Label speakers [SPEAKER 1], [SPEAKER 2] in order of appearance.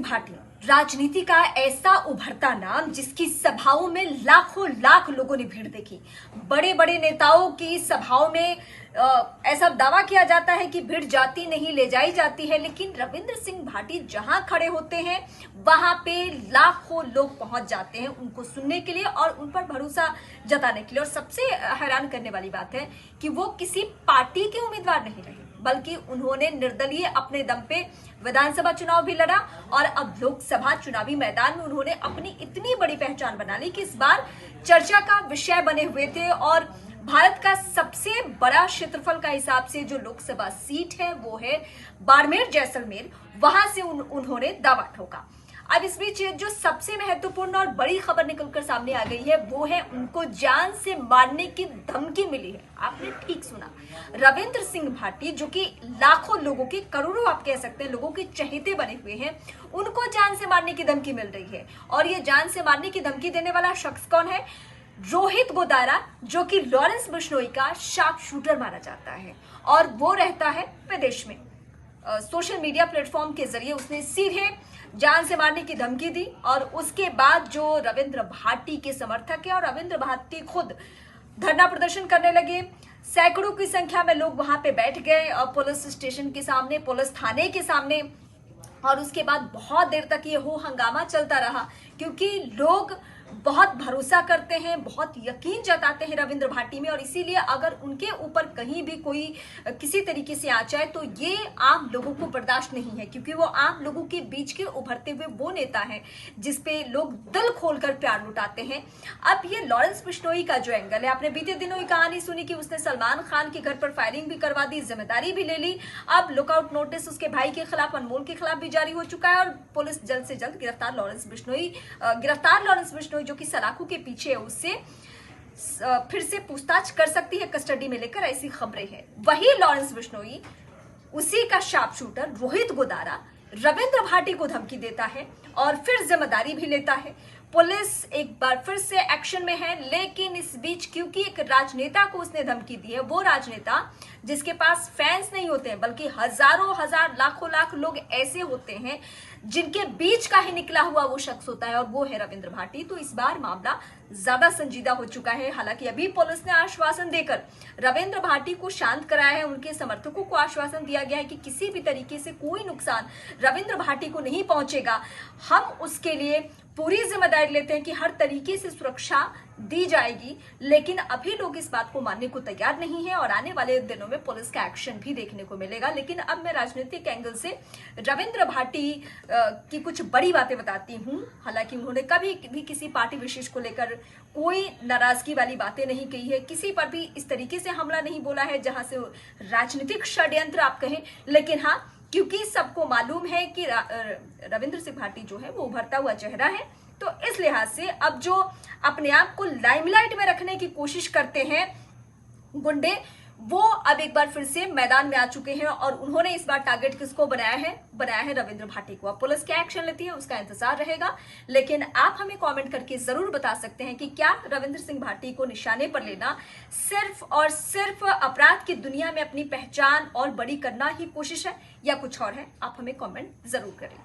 [SPEAKER 1] भाटी राजनीति का ऐसा उभरता नाम जिसकी सभाओं में लाखों लाख लोगों ने भीड़ देखी। बड़े बड़े नेताओं की सभाओं में ऐसा दावा किया जाता है कि भीड़ जाती नहीं, ले जाई जाती है, लेकिन रविंद्र सिंह भाटी जहां खड़े होते हैं वहां पे लाखों लोग पहुंच जाते हैं उनको सुनने के लिए और उन पर भरोसा जताने के लिए। और सबसे हैरान करने वाली बात है कि वो किसी पार्टी के उम्मीदवार नहीं रहे, बल्कि उन्होंने निर्दलीय अपने दम पे विधानसभा चुनाव भी लड़ा और अब लोकसभा चुनावी मैदान में उन्होंने अपनी इतनी बड़ी पहचान बना ली कि इस बार चर्चा का विषय बने हुए थे। और भारत का सबसे बड़ा क्षेत्रफल का हिसाब से जो लोकसभा सीट है वो है बाड़मेर जैसलमेर, वहां से उन्होंने दावा ठोका। अब इस बीच जो सबसे महत्वपूर्ण और बड़ी खबर निकलकर सामने आ गई है वो है उनको जान से मारने की धमकी मिली है। आपने ठीक सुना, रविंद्र सिंह भाटी जो कि लाखों लोगों के, करोड़ों आप कह सकते हैं लोगों के चहेते बने हुए हैं, उनको जान से मारने की धमकी मिल रही है। और ये जान से मारने की धमकी देने वाला शख्स कौन है? रोहित गोदारा, जो कि लॉरेंस बिश्नोई का शार्प शूटर माना जाता है और वो रहता है विदेश में। सोशल मीडिया प्लेटफॉर्म के जरिए उसने सीधे जान से मारने की धमकी दी और उसके बाद जो रविंद्र भाटी के समर्थक है और रविंद्र भाटी खुद धरना प्रदर्शन करने लगे। सैकड़ों की संख्या में लोग वहां पे बैठ गए और पुलिस स्टेशन के सामने, पुलिस थाने के सामने, और उसके बाद बहुत देर तक ये हो हंगामा चलता रहा क्योंकि लोग बहुत भरोसा करते हैं, बहुत यकीन जताते हैं रविंद्र भाटी में। और इसीलिए अगर उनके ऊपर कहीं भी कोई किसी तरीके से आ जाए तो ये आम लोगों को बर्दाश्त नहीं है, क्योंकि वो आम लोगों के बीच के उभरते हुए वो नेता है जिसपे लोग दिल खोलकर प्यार लुटाते हैं। अब ये लॉरेंस बिश्नोई का जो एंगल है, आपने बीते दिनों की कहानी सुनी कि उसने सलमान खान के घर पर फायरिंग भी करवा दी, जिम्मेदारी भी ले ली। अब लुकआउट नोटिस उसके भाई के खिलाफ, अनमोल के खिलाफ भी जारी हो चुका है और पुलिस जल्द से जल्द गिरफ्तार लॉरेंस बिश्नोई जो कि सलाखों के पीछे है उससे फिर से पूछताछ कर सकती है कस्टडी में लेकर, ऐसी खबरें हैं। वही लॉरेंस बिश्नोई, उसी का शार्प शूटर रोहित गोदारा रविंद्र भाटी को धमकी देता है और फिर जिम्मेदारी भी लेता है। पुलिस एक बार फिर से एक्शन में है, लेकिन इस बीच क्योंकि एक राजनेता को उसने धमकी दी है, वो राजनेता जिसके पास फैंस नहीं होते हैं बल्कि हजारों हजार लाखों लाख लोग ऐसे होते हैं जिनके बीच का ही निकला हुआ वो शख्स होता है और वो है रविंद्र भाटी। तो इस बार मामला ज्यादा संजीदा हो चुका है। हालांकि अभी पुलिस ने आश्वासन देकर रविंद्र भाटी को शांत कराया है, उनके समर्थकों को आश्वासन दिया गया है कि किसी भी तरीके से कोई नुकसान रविंद्र भाटी को नहीं पहुंचेगा। हम उसके लिए पूरी जिम्मेदारी लेते हैं कि हर तरीके से सुरक्षा दी जाएगी, लेकिन अभी लोग इस बात को मानने को तैयार नहीं है और आने वाले दिनों में पुलिस का एक्शन भी देखने को मिलेगा। लेकिन अब मैं राजनीतिक एंगल से रविंद्र भाटी की कुछ बड़ी बातें बताती हूँ। हालांकि उन्होंने कभी भी किसी पार्टी विशेष को लेकर कोई नाराजगी वाली बातें नहीं कही है, किसी पर भी इस तरीके से हमला नहीं बोला है जहां से राजनीतिक षड्यंत्र आप कहें। लेकिन हाँ, क्योंकि सबको मालूम है कि रविंद्र सिंह भाटी जो है वो उभरता हुआ चेहरा है, तो इस लिहाज से अब जो अपने आप को लाइमलाइट में रखने की कोशिश करते हैं गुंडे, वो अब एक बार फिर से मैदान में आ चुके हैं और उन्होंने इस बार टारगेट किसको बनाया है रविंद्र भाटी को। अब पुलिस क्या एक्शन लेती है उसका इंतजार रहेगा, लेकिन आप हमें कमेंट करके जरूर बता सकते हैं कि क्या रविंद्र सिंह भाटी को निशाने पर लेना सिर्फ और सिर्फ अपराध की दुनिया में अपनी पहचान और बड़ी करना ही कोशिश है या कुछ और है? आप हमें कमेंट जरूर करें।